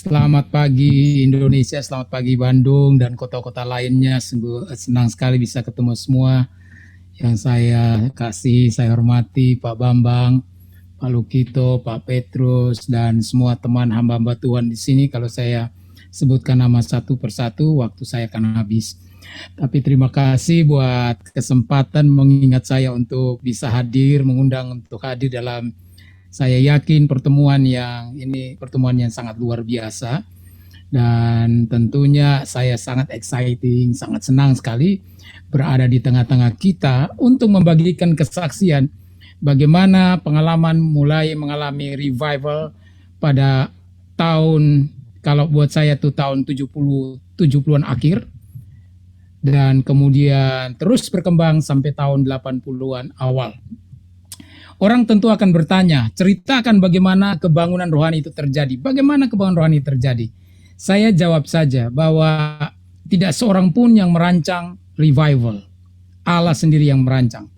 Selamat pagi Indonesia, selamat pagi Bandung dan kota-kota lainnya. Sungguh senang sekali bisa ketemu semua yang saya kasih, saya hormati Pak Bambang, Pak Lukito, Pak Petrus dan semua teman hamba-hamba Tuhan di sini. Kalau saya sebutkan nama satu persatu, waktu saya akan habis. Tapi terima kasih buat kesempatan mengingat saya untuk bisa hadir, mengundang untuk hadir dalam saya yakin pertemuan yang sangat luar biasa dan tentunya saya sangat exciting, sangat senang sekali berada di tengah-tengah kita untuk membagikan kesaksian bagaimana pengalaman mulai mengalami revival pada tahun, kalau buat saya tuh tahun 70-an akhir, dan kemudian terus berkembang sampai tahun 80-an awal. Orang tentu akan bertanya, ceritakan bagaimana kebangunan rohani itu terjadi. Bagaimana kebangunan rohani terjadi? Saya jawab saja bahwa tidak seorang pun yang merancang revival. Allah sendiri yang merancang.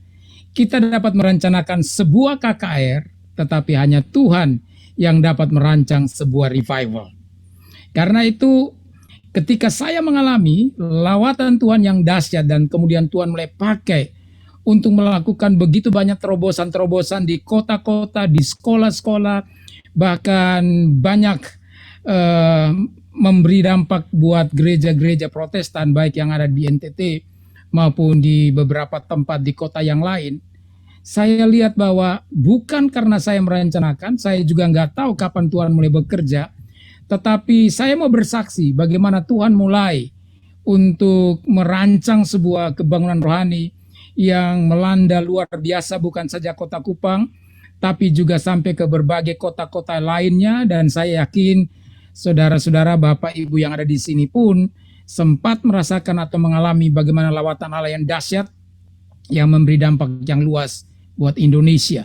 Kita dapat merencanakan sebuah KKR, tetapi hanya Tuhan yang dapat merancang sebuah revival. Karena itu, ketika saya mengalami lawatan Tuhan yang dahsyat dan kemudian Tuhan mulai pakai untuk melakukan begitu banyak terobosan-terobosan di kota-kota, di sekolah-sekolah, bahkan banyak memberi dampak buat gereja-gereja Protestan, baik yang ada di NTT maupun di beberapa tempat di kota yang lain. Saya lihat bahwa bukan karena saya merencanakan, saya juga nggak tahu kapan Tuhan mulai bekerja, tetapi saya mau bersaksi bagaimana Tuhan mulai untuk merancang sebuah kebangunan rohani yang melanda luar biasa, bukan saja kota Kupang, tapi juga sampai ke berbagai kota-kota lainnya. Dan saya yakin saudara-saudara, Bapak Ibu yang ada di sini pun sempat merasakan atau mengalami bagaimana lawatan Allah yang dahsyat yang memberi dampak yang luas buat Indonesia.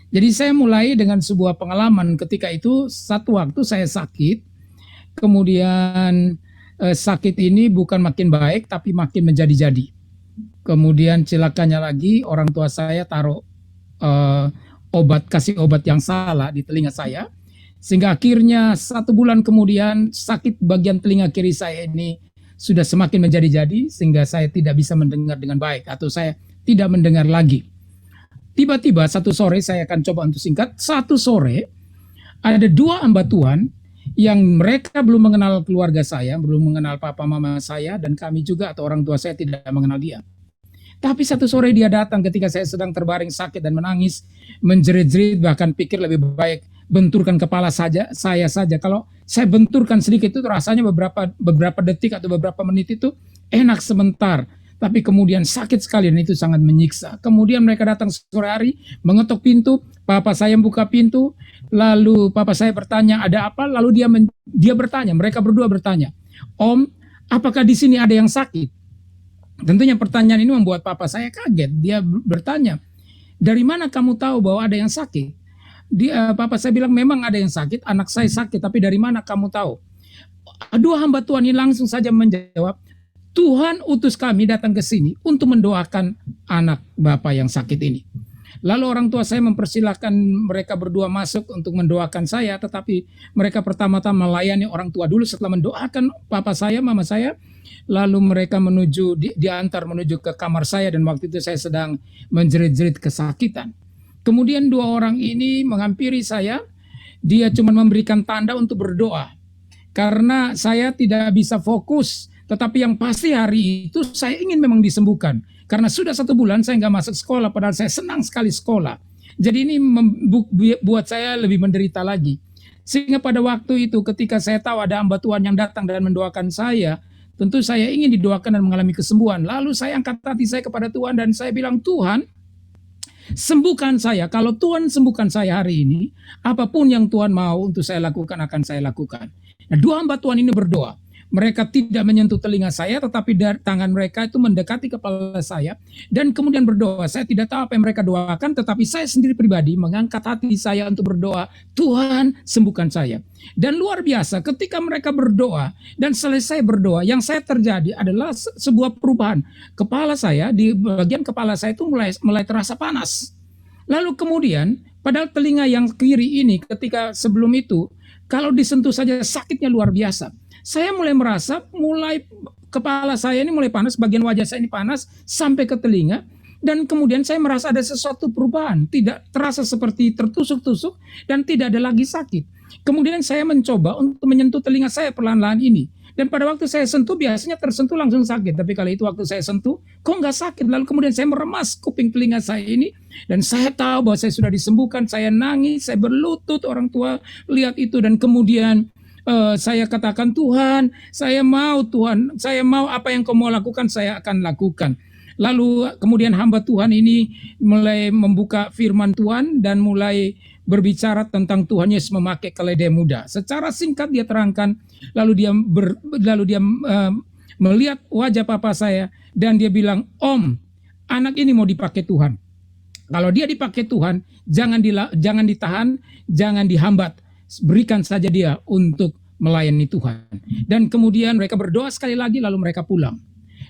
Jadi saya mulai dengan sebuah pengalaman. Ketika itu satu waktu saya sakit, kemudian sakit ini bukan makin baik tapi makin menjadi-jadi. Kemudian celakanya lagi, orang tua saya taruh kasih obat yang salah di telinga saya, sehingga akhirnya 1 bulan kemudian sakit bagian telinga kiri saya ini sudah semakin menjadi-jadi, sehingga saya tidak bisa mendengar dengan baik atau saya tidak mendengar lagi. Tiba-tiba satu sore, saya akan coba untuk singkat, satu sore ada 2 hamba Tuhan yang mereka belum mengenal keluarga saya, belum mengenal papa mama saya, dan kami juga atau orang tua saya tidak mengenal dia. Tapi satu sore dia datang ketika saya sedang terbaring sakit dan menangis, menjerit-jerit, bahkan pikir lebih baik benturkan kepala saya saja. Kalau saya benturkan sedikit itu rasanya beberapa detik atau beberapa menit itu enak sebentar, tapi kemudian sakit sekali dan itu sangat menyiksa. Kemudian mereka datang sore hari, mengetuk pintu, papa saya buka pintu, lalu papa saya bertanya ada apa, lalu dia bertanya, mereka berdua bertanya, Om, apakah di sini ada yang sakit? Tentunya pertanyaan ini membuat papa saya kaget. Dia bertanya, dari mana kamu tahu bahwa ada yang sakit? Papa saya bilang, memang ada yang sakit, anak saya sakit, tapi dari mana kamu tahu? 2 hamba Tuhan ini langsung saja menjawab, Tuhan utus kami datang ke sini untuk mendoakan anak bapak yang sakit ini. Lalu orang tua saya mempersilahkan mereka berdua masuk untuk mendoakan saya, tetapi mereka pertama-tama melayani orang tua dulu. Setelah mendoakan papa saya, mama saya, lalu mereka diantar menuju ke kamar saya, dan waktu itu saya sedang menjerit-jerit kesakitan. Kemudian 2 orang ini menghampiri saya, dia cuma memberikan tanda untuk berdoa. Karena saya tidak bisa fokus, tetapi yang pasti hari itu saya ingin memang disembuhkan. Karena sudah 1 bulan saya nggak masuk sekolah, padahal saya senang sekali sekolah. Jadi ini buat saya lebih menderita lagi. Sehingga pada waktu itu ketika saya tahu ada hamba Tuhan yang datang dan mendoakan saya, tentu saya ingin didoakan dan mengalami kesembuhan. Lalu saya angkat hati saya kepada Tuhan dan saya bilang, Tuhan, sembuhkan saya. Kalau Tuhan sembuhkan saya hari ini, apapun yang Tuhan mau untuk saya lakukan akan saya lakukan. Nah, 2 hamba Tuhan ini berdoa. Mereka tidak menyentuh telinga saya, tetapi dari tangan mereka itu mendekati kepala saya, dan kemudian berdoa. Saya tidak tahu apa yang mereka doakan, tetapi saya sendiri pribadi mengangkat hati saya untuk berdoa, Tuhan sembuhkan saya. Dan luar biasa, ketika mereka berdoa dan selesai berdoa, yang saya terjadi adalah sebuah perubahan. Kepala saya, di bagian kepala saya itu mulai terasa panas. Lalu kemudian, padahal telinga yang kiri ini ketika sebelum itu, Kalau disentuh saja sakitnya luar biasa. Saya mulai merasa, kepala saya ini mulai panas, bagian wajah saya ini panas sampai ke telinga. Dan kemudian saya merasa ada sesuatu perubahan, tidak terasa seperti tertusuk-tusuk dan tidak ada lagi sakit. Kemudian saya mencoba untuk menyentuh telinga saya perlahan-lahan ini. Dan pada waktu saya sentuh, biasanya tersentuh langsung sakit. Tapi kali itu waktu saya sentuh, kok nggak sakit? Lalu kemudian saya meremas kuping telinga saya ini. Dan saya tahu bahwa saya sudah disembuhkan. Saya nangis, saya berlutut, orang tua lihat itu. Dan kemudian saya katakan, Tuhan, saya mau apa yang kau mau lakukan, saya akan lakukan. Lalu kemudian hamba Tuhan ini mulai membuka firman Tuhan dan mulai berbicara tentang Tuhan Yesus memakai keledai muda. Secara singkat dia terangkan, lalu dia melihat wajah papa saya dan dia bilang, Om, anak ini mau dipakai Tuhan. Kalau dia dipakai Tuhan, jangan ditahan, jangan dihambat. Berikan saja dia untuk melayani Tuhan. Dan kemudian mereka berdoa sekali lagi, lalu mereka pulang.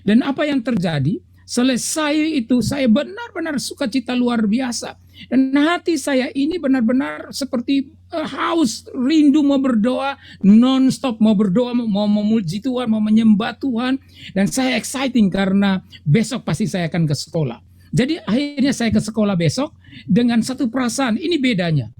Dan apa yang terjadi? Selesai itu saya benar-benar sukacita luar biasa. Dan hati saya ini benar-benar seperti haus, rindu mau berdoa, non-stop mau berdoa, mau memuji Tuhan, mau menyembah Tuhan. Dan saya exciting karena besok pasti saya akan ke sekolah. Jadi akhirnya saya ke sekolah besok dengan satu perasaan, ini bedanya.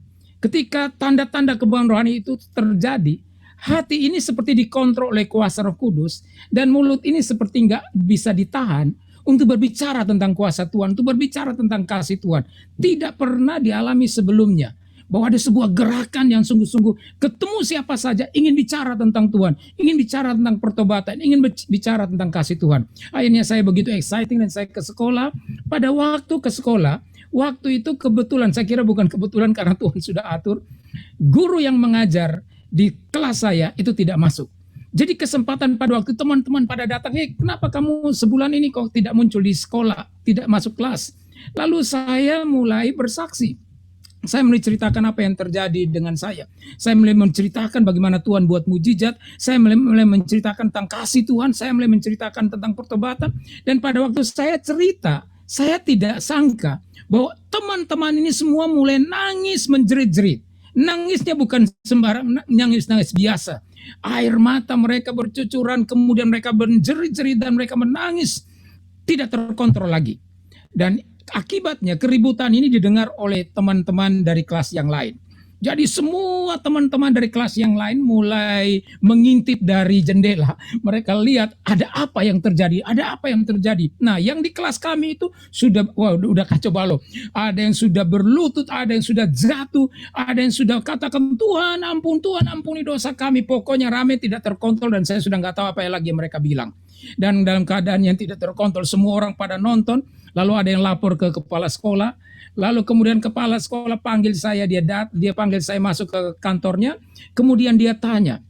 Ketika tanda-tanda kebanggaan rohani itu terjadi, hati ini seperti dikontrol oleh kuasa Roh Kudus, dan mulut ini seperti nggak bisa ditahan untuk berbicara tentang kuasa Tuhan, untuk berbicara tentang kasih Tuhan. Tidak pernah dialami sebelumnya. Bahwa ada sebuah gerakan yang sungguh-sungguh ketemu siapa saja ingin bicara tentang Tuhan, ingin bicara tentang pertobatan, ingin bicara tentang kasih Tuhan. Akhirnya saya begitu exciting dan saya ke sekolah. Pada waktu ke sekolah, waktu itu kebetulan, saya kira bukan kebetulan karena Tuhan sudah atur, guru yang mengajar di kelas saya itu tidak masuk. Jadi kesempatan pada waktu teman-teman pada datang, kenapa kamu sebulan ini kok tidak muncul di sekolah, tidak masuk kelas? Lalu saya mulai bersaksi. Saya mulai ceritakan apa yang terjadi dengan saya. Saya mulai menceritakan bagaimana Tuhan buat mujizat. Saya mulai menceritakan tentang kasih Tuhan. Saya mulai menceritakan tentang pertobatan. Dan pada waktu saya cerita, saya tidak sangka bahwa teman-teman ini semua mulai nangis menjerit-jerit. Nangisnya bukan sembarang nangis biasa. Air mata mereka bercucuran, kemudian mereka menjerit-jerit dan mereka menangis. Tidak terkontrol lagi. Dan akibatnya keributan ini didengar oleh teman-teman dari kelas yang lain. Jadi semua teman-teman dari kelas yang lain mulai mengintip dari jendela. Mereka lihat ada apa yang terjadi, ada apa yang terjadi. Nah, yang di kelas kami itu udah kacau balau. Ada yang sudah berlutut, ada yang sudah jatuh, ada yang sudah katakan Tuhan ampuni dosa kami. Pokoknya rame tidak terkontrol dan saya sudah nggak tahu apa lagi yang mereka bilang. Dan dalam keadaan yang tidak terkontrol, semua orang pada nonton. Lalu ada yang lapor ke kepala sekolah. Lalu kemudian kepala sekolah panggil saya, dia panggil saya masuk ke kantornya. Kemudian dia tanya,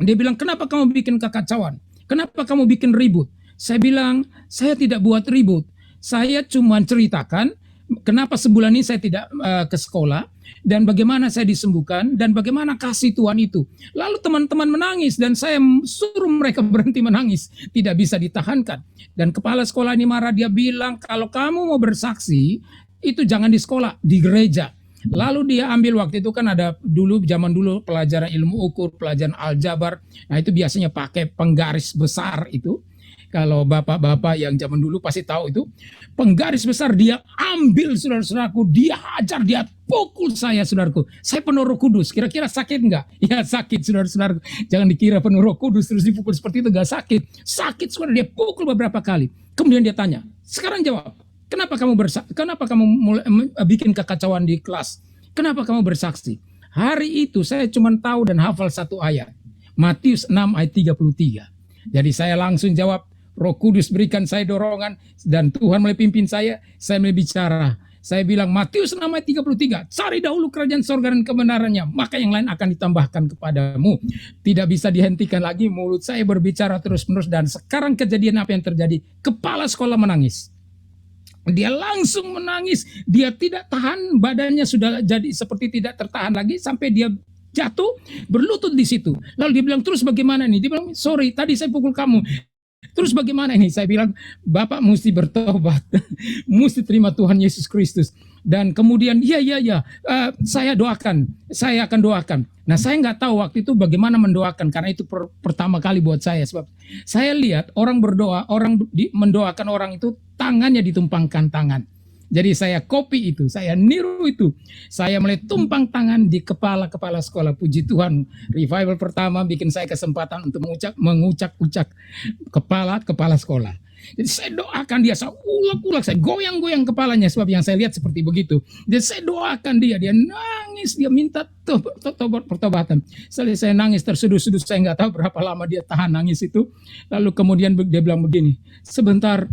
dia bilang, kenapa kamu bikin kekacauan? Kenapa kamu bikin ribut? Saya bilang, saya tidak buat ribut. Saya cuma ceritakan kenapa sebulan ini saya tidak ke sekolah dan bagaimana saya disembuhkan dan bagaimana kasih Tuhan itu. Lalu teman-teman menangis dan saya suruh mereka berhenti menangis. Tidak bisa ditahankan. Dan kepala sekolah ini marah, dia bilang, kalau kamu mau bersaksi, itu jangan di sekolah, di gereja. Lalu dia ambil, waktu itu kan ada zaman dulu pelajaran ilmu ukur, pelajaran aljabar. Nah itu biasanya pakai penggaris besar itu. Kalau bapak-bapak yang zaman dulu pasti tahu itu. Penggaris besar dia ambil, saudara-saudaraku. Dia hajar, dia pukul saya, saudaraku. Saya penuh Roh Kudus. Kira-kira sakit enggak? Ya sakit, saudara-saudaraku. Jangan dikira penuh Roh Kudus terus dipukul seperti itu, enggak sakit. Sakit, saudara. Dia pukul beberapa kali. Kemudian dia tanya, sekarang jawab. Kenapa kamu mulai bikin kekacauan di kelas? Kenapa kamu bersaksi? Hari itu saya cuma tahu dan hafal satu ayat. Matius 6 ayat 33. Jadi saya langsung jawab, Roh Kudus berikan saya dorongan dan Tuhan mulai pimpin saya mulai bicara. Saya bilang Matius 6 ayat 33, cari dahulu kerajaan sorga dan kebenarannya, maka yang lain akan ditambahkan kepadamu. Tidak bisa dihentikan lagi, mulut saya berbicara terus-menerus. Dan sekarang kejadian apa yang terjadi? Kepala sekolah menangis. Dia langsung menangis, dia tidak tahan, badannya sudah jadi seperti tidak tertahan lagi sampai dia jatuh berlutut di situ. Lalu dia bilang, terus bagaimana nih? Dia bilang, sorry tadi saya pukul kamu. Terus bagaimana ini? Saya bilang, Bapak mesti bertobat, mesti terima Tuhan Yesus Kristus. Dan kemudian saya doakan, saya akan doakan. Nah, saya nggak tahu waktu itu bagaimana mendoakan, karena itu pertama kali buat saya. Sebab saya lihat orang berdoa, mendoakan orang itu tangannya ditumpangkan tangan. Jadi saya copy itu, saya niru itu. Saya mulai tumpang tangan di kepala sekolah. Puji Tuhan, revival pertama bikin saya kesempatan untuk mengucak-ucak kepala sekolah. Jadi saya doakan dia, saya ulek-ulek, saya goyang-goyang kepalanya, sebab yang saya lihat seperti begitu. Jadi saya doakan dia nangis, dia minta pertobatan. Saya nangis terseduh-seduh, saya nggak tahu berapa lama dia tahan nangis itu. Lalu kemudian dia bilang begini, sebentar,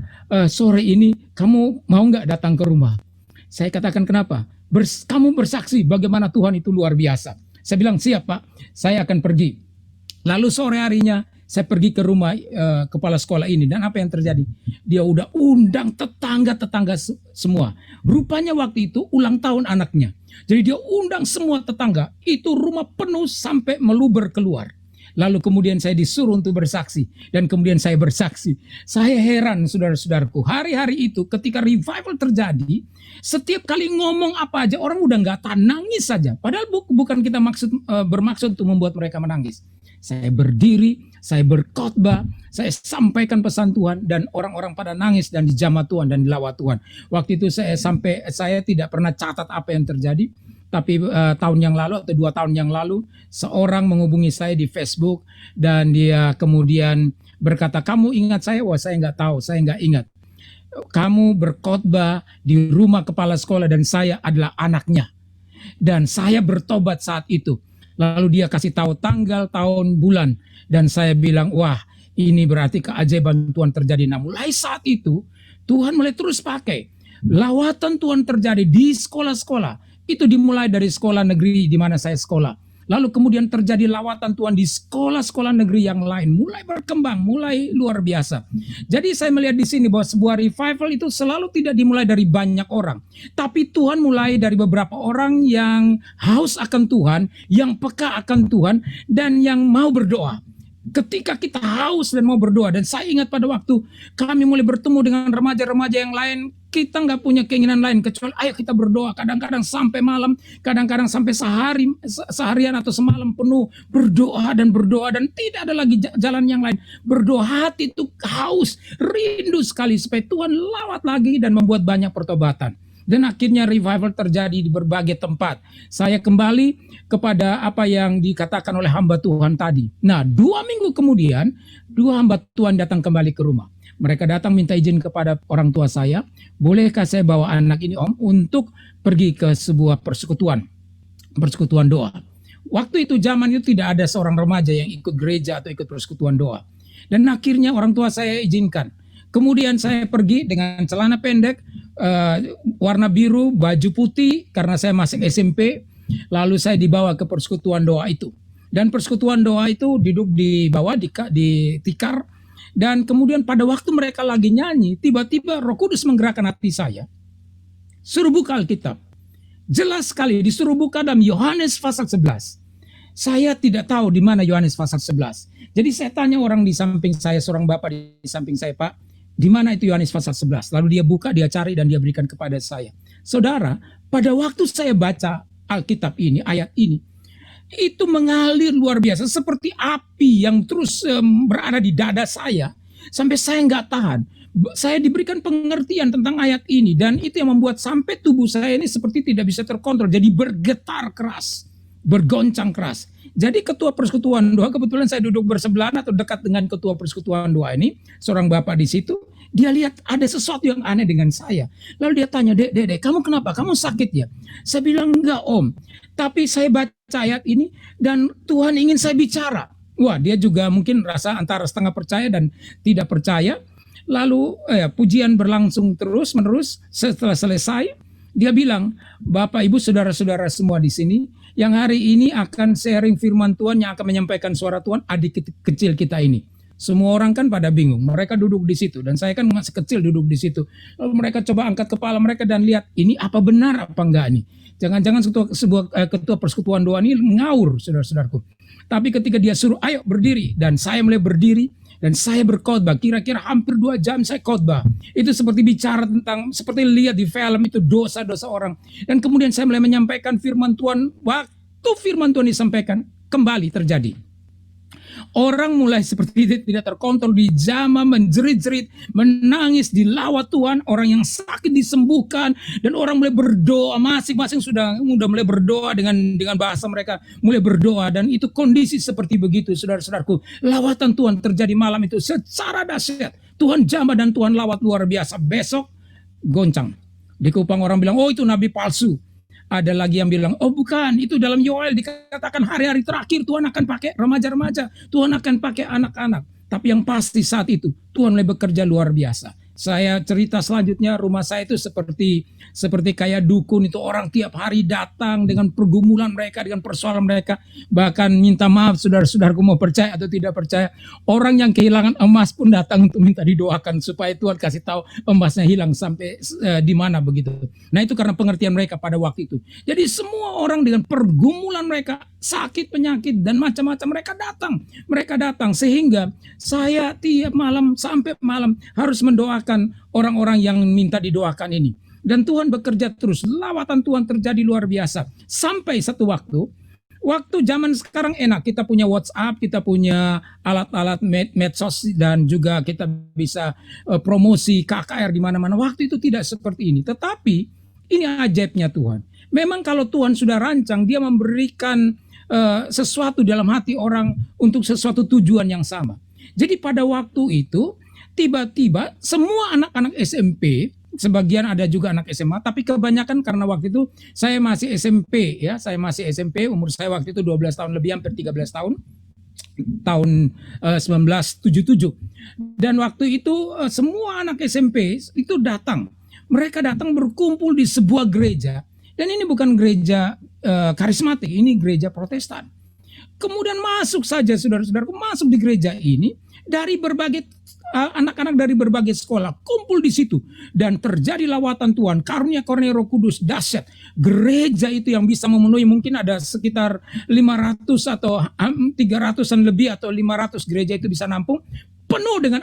sore ini kamu mau nggak datang ke rumah? Saya katakan, kenapa? Kamu bersaksi bagaimana Tuhan itu luar biasa. Saya bilang, siap Pak, saya akan pergi. Lalu sore harinya saya pergi ke rumah kepala sekolah ini, dan apa yang terjadi? Dia udah undang tetangga-tetangga semua. Rupanya waktu itu ulang tahun anaknya. Jadi dia undang semua tetangga. Itu rumah penuh sampai meluber keluar. Lalu kemudian saya disuruh untuk bersaksi. Dan kemudian saya bersaksi. Saya heran, saudara-saudaraku. Hari-hari itu ketika revival terjadi, setiap kali ngomong apa aja orang udah gak tahan, nangis saja. Padahal bukan kita bermaksud untuk membuat mereka menangis. Saya berdiri, saya berkhotbah, saya sampaikan pesan Tuhan, dan orang-orang pada nangis dan dijamah Tuhan dan dilawat Tuhan. Waktu itu saya tidak pernah catat apa yang terjadi, tapi tahun yang lalu atau 2 tahun yang lalu, seorang menghubungi saya di Facebook, dan dia kemudian berkata, kamu ingat saya? Wah, saya nggak tahu, saya nggak ingat. Kamu berkhotbah di rumah kepala sekolah dan saya adalah anaknya. Dan saya bertobat saat itu. Lalu dia kasih tahu tanggal, tahun, bulan. Dan saya bilang, wah, ini berarti keajaiban Tuhan terjadi. Nah, mulai saat itu, Tuhan mulai terus pakai. Lawatan Tuhan terjadi di sekolah-sekolah. Itu dimulai dari sekolah negeri di mana saya sekolah. Lalu kemudian terjadi lawatan Tuhan di sekolah-sekolah negeri yang lain. Mulai berkembang, mulai luar biasa. Jadi saya melihat di sini bahwa sebuah revival itu selalu tidak dimulai dari banyak orang. Tapi Tuhan mulai dari beberapa orang yang haus akan Tuhan, yang peka akan Tuhan, dan yang mau berdoa. Ketika kita haus dan mau berdoa, dan saya ingat pada waktu kami mulai bertemu dengan remaja-remaja yang lain, kita nggak punya keinginan lain kecuali ayo kita berdoa. Kadang-kadang sampai malam, kadang-kadang sampai seharian atau semalam penuh berdoa dan tidak ada lagi jalan yang lain. Berdoa, hati itu haus, rindu sekali supaya Tuhan lawat lagi dan membuat banyak pertobatan. Dan akhirnya revival terjadi di berbagai tempat. Saya kembali kepada apa yang dikatakan oleh hamba Tuhan tadi. Nah, 2 minggu kemudian, 2 hamba Tuhan datang kembali ke rumah. Mereka datang minta izin kepada orang tua saya, bolehkah saya bawa anak ini Om untuk pergi ke sebuah persekutuan doa. Waktu itu zaman itu tidak ada seorang remaja yang ikut gereja atau ikut persekutuan doa. Dan akhirnya orang tua saya izinkan. Kemudian saya pergi dengan celana pendek, warna biru, baju putih karena saya masih SMP. Lalu saya dibawa ke persekutuan doa itu. Dan persekutuan doa itu duduk di bawah di tikar. Dan kemudian pada waktu mereka lagi nyanyi, tiba-tiba Roh Kudus menggerakkan hati saya. Suruh buka Alkitab. Jelas sekali disuruh buka dalam Yohanes pasal 11. Saya tidak tahu di mana Yohanes pasal 11. Jadi saya tanya orang di samping saya, seorang bapak di samping saya, Pak, di mana itu Yohanes pasal 11? Lalu dia buka, dia cari, dan dia berikan kepada saya. Saudara, pada waktu saya baca Alkitab ini, ayat ini, itu mengalir luar biasa. Seperti api yang terus berada di dada saya. Sampai saya nggak tahan. Saya diberikan pengertian tentang ayat ini. Dan itu yang membuat sampai tubuh saya ini seperti tidak bisa terkontrol. Jadi bergetar keras. Bergoncang keras. Jadi ketua persekutuan doa, kebetulan saya duduk bersebelahan atau dekat dengan ketua persekutuan doa ini, seorang bapak di situ, dia lihat ada sesuatu yang aneh dengan saya. Lalu dia tanya, Dek, kamu kenapa? Kamu sakit ya? Saya bilang, enggak Om, tapi saya baca ayat ini dan Tuhan ingin saya bicara. Wah, dia juga mungkin rasa antara setengah percaya dan tidak percaya. Lalu pujian berlangsung terus menerus. Setelah selesai, dia bilang, Bapak, Ibu, saudara-saudara semua di sini, yang hari ini akan sharing firman Tuhan, yang akan menyampaikan suara Tuhan, adik kecil kita ini. Semua orang kan pada bingung, mereka duduk di situ, dan saya kan masih kecil duduk di situ. Lalu mereka coba angkat kepala mereka dan lihat, ini apa benar apa enggak nih? Jangan-jangan ketua persekutuan doa ini ngaur, saudara-saudaraku. Tapi ketika dia suruh, ayo berdiri, dan saya mulai berdiri, Dan saya berkhotbah, kira-kira hampir 2 jam saya khotbah. Itu seperti bicara tentang, seperti lihat di film itu dosa-dosa orang. Dan kemudian saya mulai menyampaikan firman Tuhan. Waktu firman Tuhan disampaikan, kembali terjadi. Orang mulai seperti tidak terkontrol, dijamah, menjerit-jerit, menangis, dilawat Tuhan. Orang yang sakit disembuhkan, dan orang mulai berdoa. Masing-masing sudah mulai berdoa dengan bahasa mereka, mulai berdoa. Dan itu kondisi seperti begitu, saudara-saudaraku. Lawatan Tuhan terjadi malam itu secara dahsyat. Tuhan jamah dan Tuhan lawat luar biasa. Besok goncang. Di Kupang orang bilang, oh itu nabi palsu. Ada lagi yang bilang, oh bukan, itu dalam Yoel dikatakan hari-hari terakhir Tuhan akan pakai remaja-remaja, Tuhan akan pakai anak-anak. Tapi yang pasti saat itu Tuhan mulai bekerja luar biasa. Saya cerita selanjutnya, rumah saya itu seperti kayak dukun, itu orang tiap hari datang dengan pergumulan mereka, dengan persoalan mereka. Bahkan minta maaf, saudara-saudaraku mau percaya atau tidak percaya, orang yang kehilangan emas pun datang untuk minta didoakan supaya Tuhan kasih tahu emasnya hilang sampai di mana begitu. Nah itu karena pengertian mereka pada waktu itu. Jadi semua orang dengan pergumulan mereka, sakit, penyakit, dan macam-macam mereka datang. Sehingga saya tiap malam sampai malam harus mendoakan orang-orang yang minta didoakan ini. Dan Tuhan bekerja terus, lawatan Tuhan terjadi luar biasa. Sampai satu waktu zaman sekarang enak, kita punya WhatsApp, kita punya alat-alat medsos, dan juga kita bisa promosi KKR di mana-mana. Waktu itu tidak seperti ini. Tetapi ini ajaibnya Tuhan. Memang kalau Tuhan sudah rancang, dia memberikan sesuatu dalam hati orang untuk sesuatu tujuan yang sama. Jadi pada waktu itu tiba-tiba semua anak-anak SMP, sebagian ada juga anak SMA, tapi kebanyakan karena waktu itu saya masih SMP ya, umur saya waktu itu 12 tahun lebih, hampir 13 tahun, tahun 1977. Dan waktu itu semua anak SMP itu datang. Mereka datang berkumpul di sebuah gereja, dan ini bukan gereja karismatik, ini gereja Protestan. Kemudian masuk saja saudara-saudaraku, masuk di gereja ini dari berbagai anak-anak dari berbagai sekolah kumpul di situ, dan terjadi lawatan Tuhan, karunia Roh Kudus dahsyat. Gereja itu yang bisa memenuhi, mungkin ada sekitar 500 atau 300-an lebih atau 500 gereja itu bisa nampung penuh dengan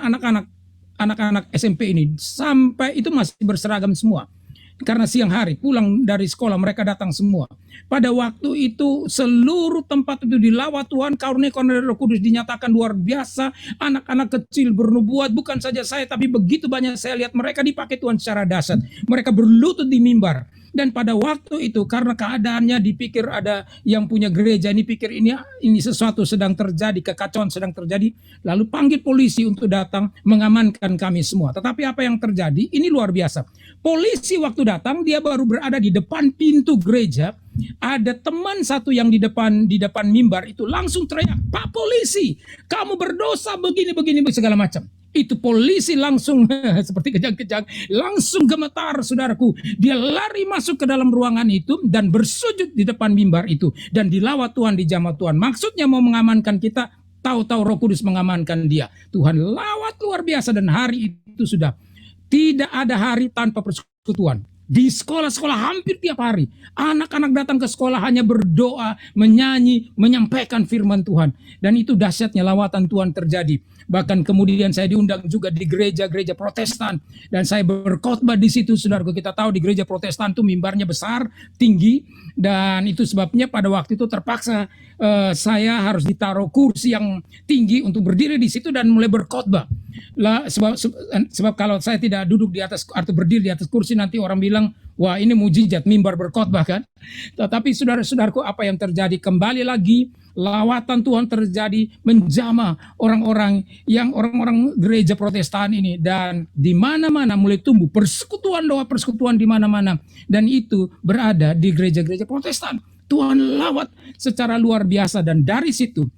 anak-anak SMP ini, sampai itu masih berseragam semua. Karena siang hari pulang dari sekolah mereka datang semua. Pada waktu itu seluruh tempat itu dilawat Tuhan, karunia Roh Kudus dinyatakan luar biasa. Anak-anak kecil bernubuat, bukan saja saya, tapi begitu banyak saya lihat mereka dipakai Tuhan secara dahsyat. Mereka berlutut di mimbar. Dan pada waktu itu karena keadaannya dipikir ada yang punya gereja ini pikir ini sesuatu sedang terjadi, kekacauan sedang terjadi, lalu panggil polisi untuk datang mengamankan kami semua. Tetapi apa yang terjadi ini luar biasa. Polisi waktu datang, dia baru berada di depan pintu gereja, ada teman satu yang di depan mimbar itu langsung teriak, "Pak polisi, kamu berdosa begini segala macam." Itu polisi langsung seperti kejang-kejang, langsung gemetar saudaraku. Dia lari masuk ke dalam ruangan itu dan bersujud di depan mimbar itu, dan dilawat Tuhan, dijamah Tuhan. Maksudnya mau mengamankan kita, tahu-tahu Roh Kudus mengamankan dia. Tuhan lawat luar biasa, dan hari itu sudah tidak ada hari tanpa persekutuan. Di sekolah-sekolah hampir tiap hari anak-anak datang ke sekolah hanya berdoa, menyanyi, menyampaikan firman Tuhan. Dan itu dahsyatnya lawatan Tuhan terjadi. Bahkan kemudian saya diundang juga di gereja-gereja Protestan, dan saya berkhotbah di situ. Saudaraku, kita tahu di gereja Protestan itu mimbarnya besar, tinggi, dan itu sebabnya pada waktu itu terpaksa saya harus ditaruh kursi yang tinggi untuk berdiri di situ dan mulai berkhotbah. Sebab kalau saya tidak duduk di atas atau berdiri di atas kursi, nanti orang bilang, wah ini mujizat mimbar berkhotbah kan. Tetapi saudara-saudaraku, apa yang terjadi? Kembali lagi lawatan Tuhan terjadi, menjamah orang-orang gereja Protestan ini, dan di mana-mana mulai tumbuh persekutuan doa, persekutuan di mana-mana, dan itu berada di gereja-gereja Protestan. Tuhan lawat secara luar biasa, dan dari situ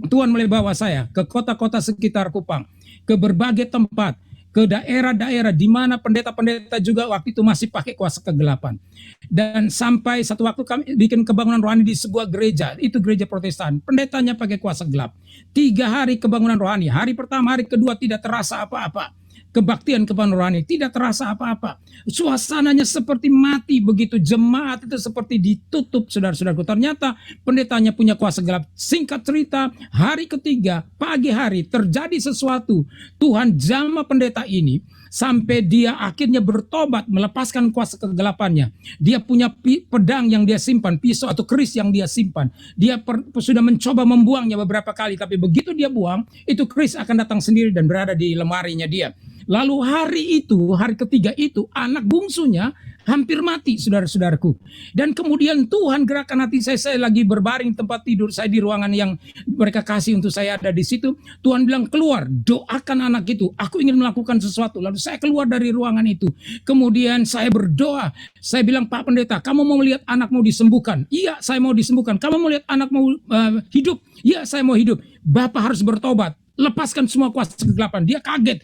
Tuhan mulai bawa saya ke kota-kota sekitar Kupang, ke berbagai tempat, ke daerah-daerah di mana pendeta-pendeta juga waktu itu masih pakai kuasa kegelapan. Dan sampai satu waktu kami bikin kebangunan rohani di sebuah gereja, itu gereja Protestan, pendetanya pakai kuasa gelap. 3 hari kebangunan rohani, hari pertama, hari kedua tidak terasa apa-apa. kebaktian kebanggaan rohani, tidak terasa apa-apa. Suasananya seperti mati begitu, jemaat itu seperti ditutup, saudara-saudaraku. Ternyata pendetanya punya kuasa gelap. Singkat cerita, hari ketiga, pagi hari, terjadi sesuatu. Tuhan jamah pendeta ini sampai dia akhirnya bertobat, melepaskan kuasa kegelapannya. Dia punya pedang yang dia simpan, pisau atau keris yang dia simpan. Dia sudah mencoba membuangnya beberapa kali, tapi begitu dia buang, itu keris akan datang sendiri dan berada di lemarinya dia. Lalu hari ketiga itu, anak bungsunya hampir mati, saudara-saudaraku. Dan kemudian Tuhan gerakan hati saya lagi berbaring tempat tidur saya di ruangan yang mereka kasih untuk saya ada di situ. Tuhan bilang, keluar, doakan anak itu. Aku ingin melakukan sesuatu. Lalu saya keluar dari ruangan itu. Kemudian saya berdoa. Saya bilang, Pak Pendeta, kamu mau melihat anakmu disembuhkan? Iya, saya mau disembuhkan. Kamu mau lihat anakmu hidup? Iya, saya mau hidup. Bapak harus bertobat. Lepaskan semua kuasa kegelapan. Dia kaget,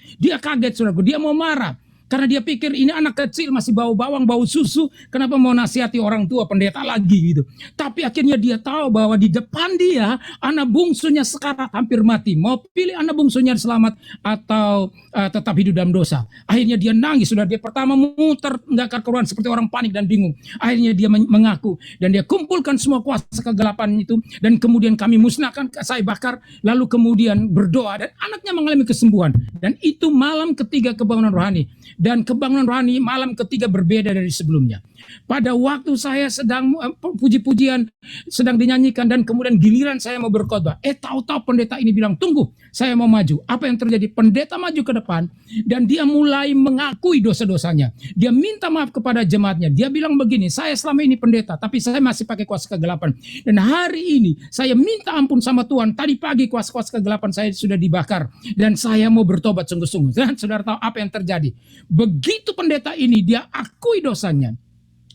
saudaraku. Dia mau marah. Karena dia pikir ini anak kecil masih bau bawang, bau susu. Kenapa mau nasihati orang tua pendeta lagi gitu. Tapi akhirnya dia tahu bahwa di depan dia anak bungsunya sekarat hampir mati. Mau pilih anak bungsunya selamat atau tetap hidup dalam dosa. Akhirnya dia nangis. Sudah dia pertama muter nggak karuan seperti orang panik dan bingung. Akhirnya dia mengaku dan dia kumpulkan semua kuasa kegelapan itu dan kemudian kami musnahkan, saya bakar, lalu kemudian berdoa dan anaknya mengalami kesembuhan. Dan itu malam ketiga kebangunan rohani. Dan kebangunan rohani malam ketiga berbeda dari sebelumnya. Pada waktu saya sedang puji-pujian sedang dinyanyikan dan kemudian giliran saya mau berkhotbah. Tahu-tahu pendeta ini bilang, tunggu, saya mau maju. Apa yang terjadi? Pendeta maju ke depan dan dia mulai mengakui dosa-dosanya. Dia minta maaf kepada jemaatnya. Dia bilang begini, saya selama ini pendeta, tapi saya masih pakai kuasa kegelapan. Dan hari ini saya minta ampun sama Tuhan. Tadi pagi kuasa-kuasa kegelapan saya sudah dibakar. Dan saya mau bertobat sungguh-sungguh. Dan saudara tahu apa yang terjadi? Begitu pendeta ini dia akui dosanya,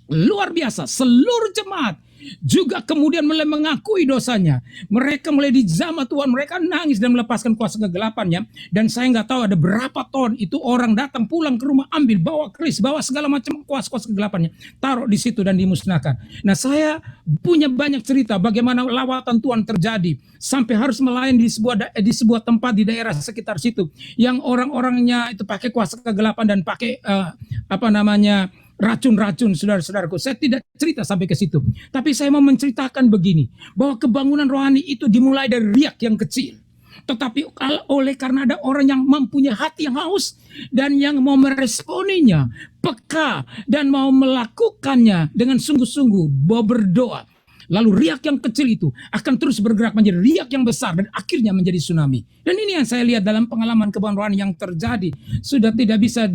luar biasa, seluruh jemaat juga kemudian mulai mengakui dosanya. Mereka mulai dijamah Tuhan, mereka nangis dan melepaskan kuasa kegelapannya. Dan saya nggak tahu ada berapa ton itu orang datang pulang ke rumah, ambil, bawa keris, bawa segala macam kuasa-kuasa kegelapannya, taruh di situ dan dimusnahkan. Nah, saya punya banyak cerita bagaimana lawatan Tuhan terjadi sampai harus melayani di sebuah tempat di daerah sekitar situ yang orang-orangnya itu pakai kuasa kegelapan dan pakai racun-racun, saudara-saudaraku. Saya tidak cerita sampai ke situ. Tapi saya mau menceritakan begini, bahwa kebangunan rohani itu dimulai dari riak yang kecil. Tetapi oleh karena ada orang yang mempunyai hati yang haus dan yang mau meresponinya, peka dan mau melakukannya dengan sungguh-sungguh, mau berdoa. Lalu riak yang kecil itu akan terus bergerak menjadi riak yang besar dan akhirnya menjadi tsunami. Dan ini yang saya lihat dalam pengalaman kebangunan rohani yang terjadi. Sudah tidak bisa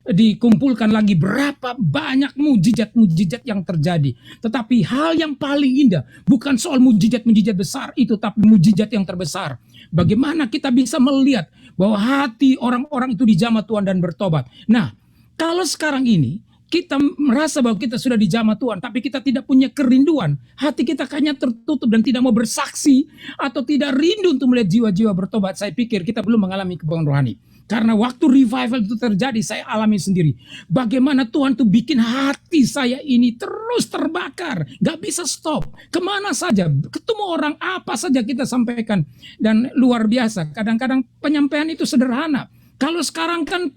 dikumpulkan lagi berapa banyak mujizat-mujizat yang terjadi. Tetapi hal yang paling indah bukan soal mujizat-mujizat besar itu, tapi mujizat yang terbesar. Bagaimana kita bisa melihat bahwa hati orang-orang itu dijamah Tuhan dan bertobat. Nah, kalau sekarang ini kita merasa bahwa kita sudah dijamah Tuhan, tapi kita tidak punya kerinduan, hati kita kayaknya tertutup dan tidak mau bersaksi atau tidak rindu untuk melihat jiwa-jiwa bertobat, saya pikir kita belum mengalami kebangunan rohani. Karena waktu revival itu terjadi, saya alami sendiri. Bagaimana Tuhan tuh bikin hati saya ini terus terbakar. Gak bisa stop. Kemana saja, ketemu orang, apa saja kita sampaikan. Dan luar biasa, kadang-kadang penyampaian itu sederhana. Kalau sekarang kan,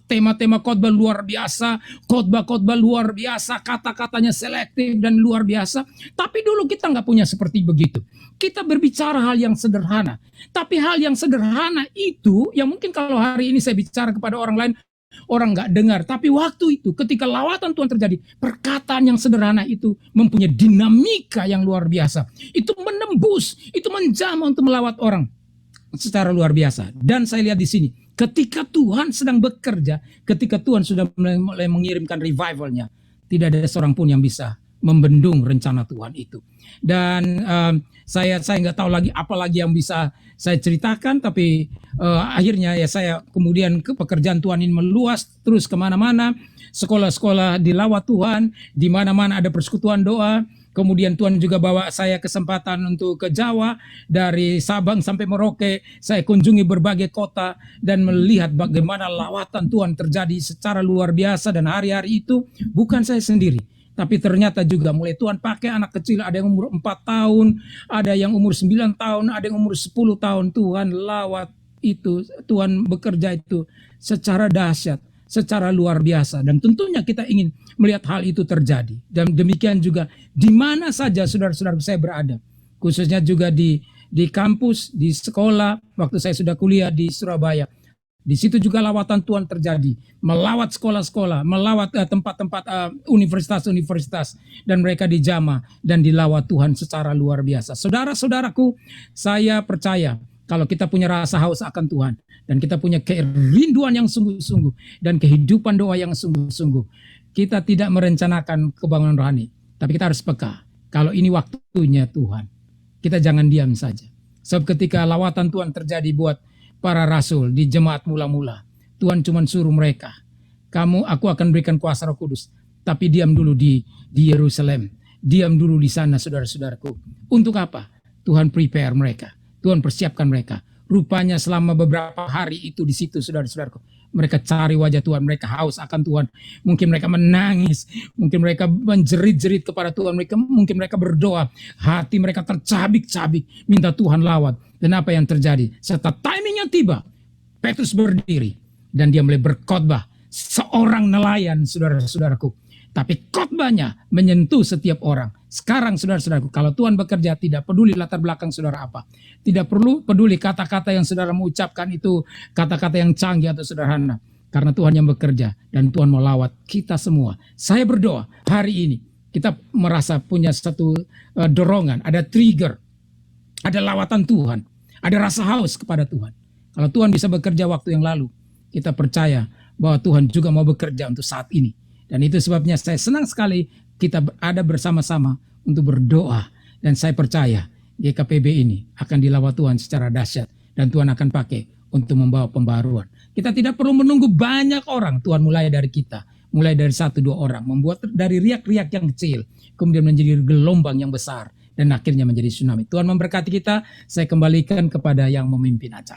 tema-tema khotbah luar biasa, khotbah-khotbah luar biasa, kata-katanya selektif dan luar biasa. Tapi dulu kita nggak punya seperti begitu. Kita berbicara hal yang sederhana. Tapi hal yang sederhana itu, yang mungkin kalau hari ini saya bicara kepada orang lain, orang nggak dengar. Tapi waktu itu, ketika lawatan Tuhan terjadi, perkataan yang sederhana itu mempunyai dinamika yang luar biasa. Itu menembus, itu menjamah untuk melawat orang secara luar biasa. Dan saya lihat di sini, ketika Tuhan sedang bekerja, ketika Tuhan sudah mulai mengirimkan revivalnya, tidak ada seorang pun yang bisa membendung rencana Tuhan itu. Dan saya nggak tahu lagi apa lagi yang bisa saya ceritakan, tapi akhirnya ya saya kemudian pekerjaan Tuhan ini meluas terus kemana-mana, sekolah-sekolah dilawat Tuhan, di mana-mana ada persekutuan doa. Kemudian Tuhan juga bawa saya kesempatan untuk ke Jawa, dari Sabang sampai Merauke. Saya kunjungi berbagai kota dan melihat bagaimana lawatan Tuhan terjadi secara luar biasa. Dan hari-hari itu bukan saya sendiri, tapi ternyata juga mulai Tuhan pakai anak kecil, ada yang umur 4 tahun, ada yang umur 9 tahun, ada yang umur 10 tahun. Tuhan lawat itu, Tuhan bekerja itu secara dahsyat, secara luar biasa. Dan tentunya kita ingin melihat hal itu terjadi. Dan demikian juga di mana saja saudara-saudara saya berada. Khususnya juga di kampus, di sekolah, waktu saya sudah kuliah di Surabaya. Di situ juga lawatan Tuhan terjadi, melawat sekolah-sekolah, melawat tempat-tempat universitas-universitas, dan mereka dijamah dan dilawat Tuhan secara luar biasa. Saudara-saudaraku, saya percaya kalau kita punya rasa haus akan Tuhan, dan kita punya kerinduan yang sungguh-sungguh, dan kehidupan doa yang sungguh-sungguh, kita tidak merencanakan kebangunan rohani, tapi kita harus peka. Kalau ini waktunya Tuhan, kita jangan diam saja. Sebab ketika lawatan Tuhan terjadi buat para rasul di jemaat mula-mula, Tuhan cuma suruh mereka, aku akan berikan kuasa Roh Kudus, tapi diam dulu di Yerusalem, diam dulu di sana, saudara-saudaraku. Untuk apa? Tuhan prepare mereka, Tuhan persiapkan mereka. Rupanya selama beberapa hari itu di situ, saudara-saudaraku, mereka cari wajah Tuhan, mereka haus akan Tuhan. Mungkin mereka menangis, mungkin mereka menjerit-jerit kepada Tuhan, mungkin mereka berdoa, hati mereka tercabik-cabik, minta Tuhan lawat. Dan apa yang terjadi? Serta timingnya tiba, Petrus berdiri dan dia mulai berkhotbah. Seorang nelayan, saudara-saudaraku, tapi khotbahnya menyentuh setiap orang. Sekarang saudara-saudaraku, kalau Tuhan bekerja, tidak peduli latar belakang saudara apa, tidak perlu peduli kata-kata yang saudara mengucapkan itu kata-kata yang canggih atau sederhana, karena Tuhan yang bekerja dan Tuhan mau lawat kita semua. Saya berdoa hari ini kita merasa punya satu dorongan, ada trigger, ada lawatan Tuhan, ada rasa haus kepada Tuhan. Kalau Tuhan bisa bekerja waktu yang lalu, kita percaya bahwa Tuhan juga mau bekerja untuk saat ini. Dan itu sebabnya saya senang sekali kita ada bersama-sama untuk berdoa. Dan saya percaya GKPB ini akan dilawat Tuhan secara dahsyat. Dan Tuhan akan pakai untuk membawa pembaruan. Kita tidak perlu menunggu banyak orang. Tuhan mulai dari kita. Mulai dari 1-2 orang. Membuat dari riak-riak yang kecil. Kemudian menjadi gelombang yang besar. Dan akhirnya menjadi tsunami. Tuhan memberkati kita. Saya kembalikan kepada yang memimpin acara.